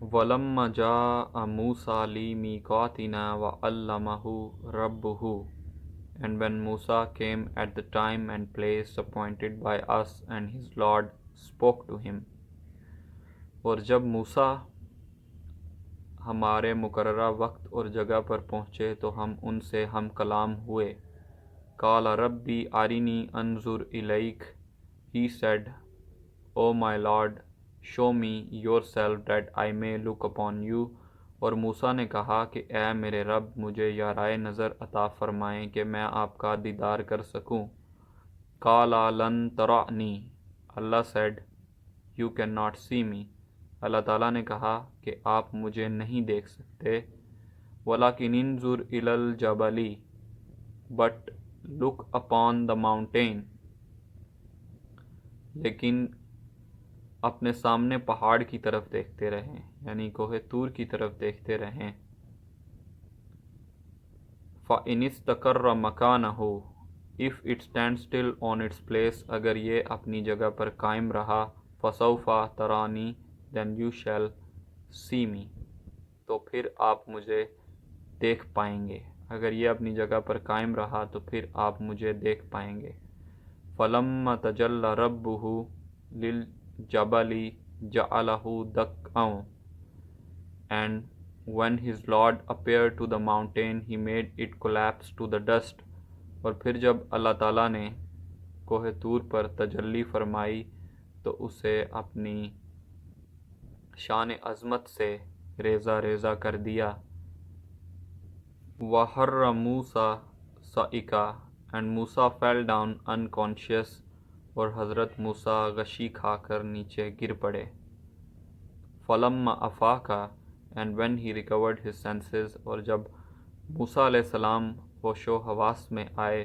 وَلَمَّا جَاءَ مُوسَىٰ لِمِيقَاتِنَا وَعَلَّمَهُ رَبُّهُ. And when Musa came at the time and place appointed by us, and his Lord spoke to him. اور جب موسیٰ ہمارے مقررہ وقت اور جگہ پر پہنچے تو ہم ان سے ہم کلام ہوئے. قال ربی ارنی انظر الیک. He said, O my Lord, show me yourself that I may look upon you. اور موسیٰ نے کہا کہ اے میرے رب مجھے یارائے نظر عطا فرمائیں کہ میں آپ کا دیدار کر سکوں. قال لن ترانی. اللہ said, You cannot see me. اللہ تعالیٰ نے کہا کہ آپ مجھے نہیں دیکھ سکتے. وَلَكِنْ انظُرْ إِلَى الْجَبَلِ. But look upon the mountain. لیکن اپنے سامنے پہاڑ کی طرف دیکھتے رہیں، یعنی کوہ طور کی طرف دیکھتے رہیں. فَإِنِ اسْتَقَرَّ مَكَانَهُ. If it stands still on its place, اگر یہ اپنی جگہ پر قائم رہا. فَسَوْفَ تَرَانِي. Then you shall see me. تو پھر آپ مجھے دیکھ پائیں گے. اگر یہ اپنی جگہ پر قائم رہا تو پھر آپ مجھے دیکھ پائیں گے. فَلَمَّا تَجَلَّى رَبُّهُ لِلْجَبَلِ جَعَلَهُ دَكًّا. And when his Lord appeared to the mountain, he made it collapse to the dust. اور پھر جب اللہ تعالیٰ نے کوہ طور پر تجلی فرمائی تو اسے اپنی شان عظمت سے ریزہ ریزہ کر دیا. وَحَرَّ مُوسَىٰ صَعِقًا. And Musa fell down unconscious. اور حضرت موسیٰ غشی کھا کر نیچے گر پڑے. فَلَمَّا أَفَاقَ. And when he recovered his senses. اور جب موسیٰ علیہ السلام ہوش و حواس میں آئے.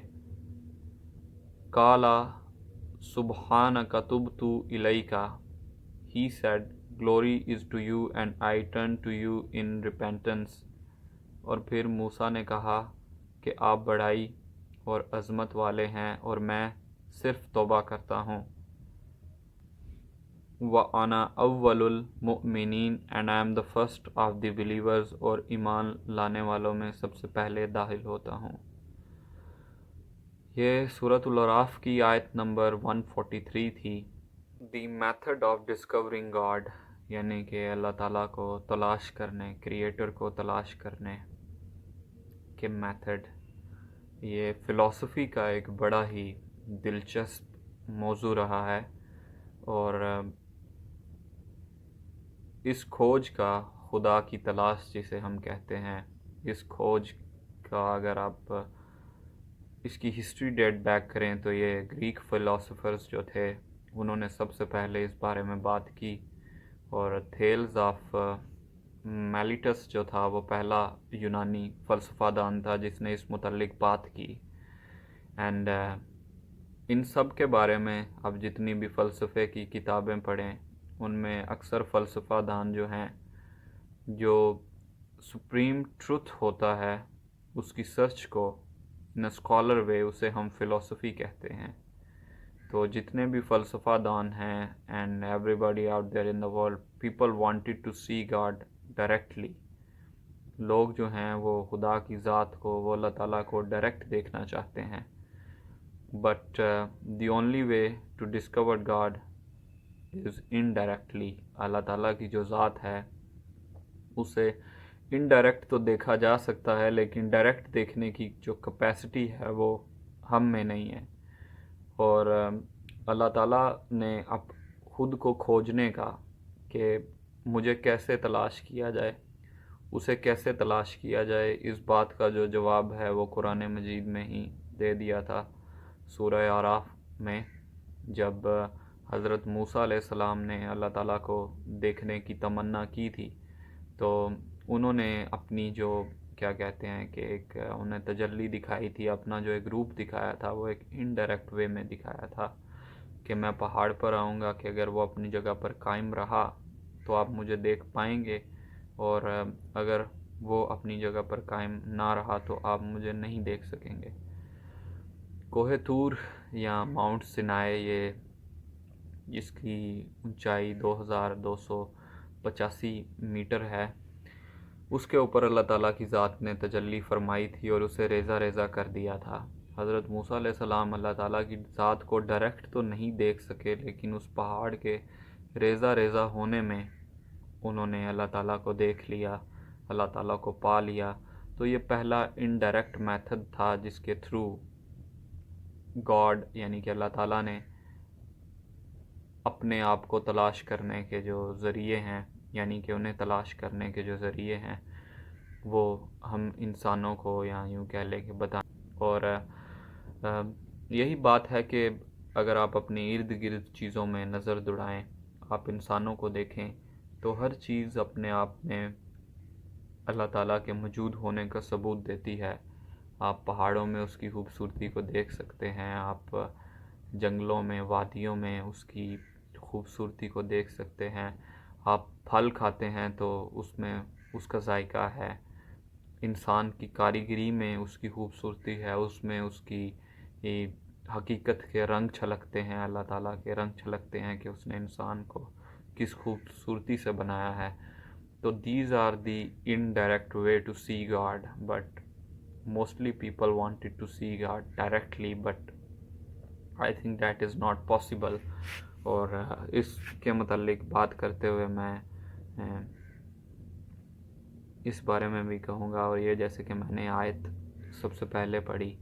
قَالَ سُبْحَانَكَ تُبْتُ إِلَيْكَ. He said, Glory is to you and I turn to you in repentance. اور پھر موسیٰ نے کہا کہ آپ بڑائی اور عظمت والے ہیں اور میں صرف توبہ کرتا ہوں. وَأَنَا أَوَّلُ الْمُؤْمِنِينَ. And I am the first of the believers. اور ایمان لانے والوں میں سب سے پہلے داخل ہوتا ہوں. یہ سورۃ الاعراف کی آیت نمبر 143 تھی. The method of discovering God, یعنی کہ اللہ تعالیٰ کو تلاش کرنے، کریٹر کو تلاش کرنے کے میتھڈ. یہ فلسفی کا ایک بڑا ہی دلچسپ موضوع رہا ہے، اور اس کھوج کا خدا کی تلاش جسے ہم کہتے ہیں، اس کھوج کا اگر آپ اس کی ہسٹری ڈیٹ بیک کریں تو یہ گریک فلاسفرز جو تھے انہوں نے سب سے پہلے اس بارے میں بات کی. اور تھیلز آف میلیٹس جو تھا وہ پہلا یونانی فلسفہ دان تھا جس نے اس متعلق بات کی. اینڈ ان سب کے بارے میں اب جتنی بھی فلسفے کی کتابیں پڑھیں ان میں اکثر فلسفہ دان جو ہیں جو سپریم ٹروتھ ہوتا ہے اس کی سرچ کو ان اسکالر وے اسے ہم فلسفی کہتے ہیں. تو جتنے بھی فلسفہ دان ہیں and everybody out there in the world, people wanted to see God directly. لوگ جو ہیں وہ خدا کی ذات کو، وہ اللہ تعالیٰ کو ڈائریکٹ دیکھنا چاہتے ہیں. But the only way to discover God is indirectly. اللہ تعالیٰ کی جو ذات ہے اسے انڈائریکٹ تو دیکھا جا سکتا ہے، لیکن ڈائریکٹ دیکھنے کی جو کیپیسٹی ہے وہ ہم میں نہیں ہے. اور اللہ تعالیٰ نے اب خود کو کھوجنے کا کہ مجھے کیسے تلاش کیا جائے، اسے کیسے تلاش کیا جائے، اس بات کا جو جواب ہے وہ قرآن مجید میں ہی دے دیا تھا. سورہ اعراف میں جب حضرت موسیٰ علیہ السلام نے اللہ تعالیٰ کو دیکھنے کی تمنا کی تھی تو انہوں نے اپنی جو کیا کہتے ہیں کہ ایک انہیں تجلی دکھائی تھی، اپنا جو ایک روپ دکھایا تھا وہ ایک انڈائریکٹ وے میں دکھایا تھا کہ میں پہاڑ پر آؤں گا کہ اگر وہ اپنی جگہ پر قائم رہا تو آپ مجھے دیکھ پائیں گے، اور اگر وہ اپنی جگہ پر قائم نہ رہا تو آپ مجھے نہیں دیکھ سکیں گے. کوہ طور یا ماؤنٹ سینائے، یہ جس کی اونچائی 2250 میٹر ہے، اس کے اوپر اللہ تعالیٰ کی ذات نے تجلی فرمائی تھی اور اسے ریزہ ریزہ کر دیا تھا۔ حضرت موسیٰ علیہ السلام اللہ تعالیٰ کی ذات کو ڈائریکٹ تو نہیں دیکھ سکے، لیکن اس پہاڑ کے ریزہ ریزہ ہونے میں انہوں نے اللہ تعالیٰ کو دیکھ لیا، اللہ تعالیٰ کو پا لیا۔ تو یہ پہلا انڈائریکٹ میتھڈ تھا جس کے تھرو گاڈ یعنی کہ اللہ تعالیٰ نے اپنے آپ کو تلاش کرنے کے جو ذریعے ہیں، یعنی کہ انہیں تلاش کرنے کے جو ذریعے ہیں وہ ہم انسانوں کو یا یوں کہہ لیں کہ بتائیں۔ اور یہی بات ہے کہ اگر آپ اپنے ارد گرد چیزوں میں نظر دوڑائیں، آپ انسانوں کو دیکھیں تو ہر چیز اپنے آپ میں اللہ تعالیٰ کے موجود ہونے کا ثبوت دیتی ہے۔ آپ پہاڑوں میں اس کی خوبصورتی کو دیکھ سکتے ہیں، آپ جنگلوں میں، وادیوں میں اس کی خوبصورتی کو دیکھ سکتے ہیں، آپ پھل کھاتے ہیں تو اس میں اس کا ذائقہ ہے، انسان کی کاریگری میں اس کی خوبصورتی ہے، اس میں اس کی حقیقت کے رنگ چھلکتے ہیں، اللہ تعالیٰ کے رنگ چھلکتے ہیں کہ اس نے انسان کو کس خوبصورتی سے بنایا ہے۔ تو these are the indirect way to see God, but mostly people wanted to see God directly, but I think that is not possible۔ اور اس کے متعلق بات کرتے ہوئے میں اس بارے میں بھی کہوں گا، اور یہ جیسے کہ میں نے آیت سب سے پہلے پڑھی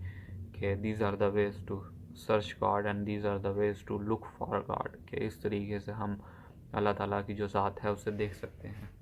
کہ these are the ways to search God and these are the ways to look for God، کہ اس طریقے سے ہم اللہ تعالیٰ کی جو ذات ہے اسے دیکھ سکتے ہیں۔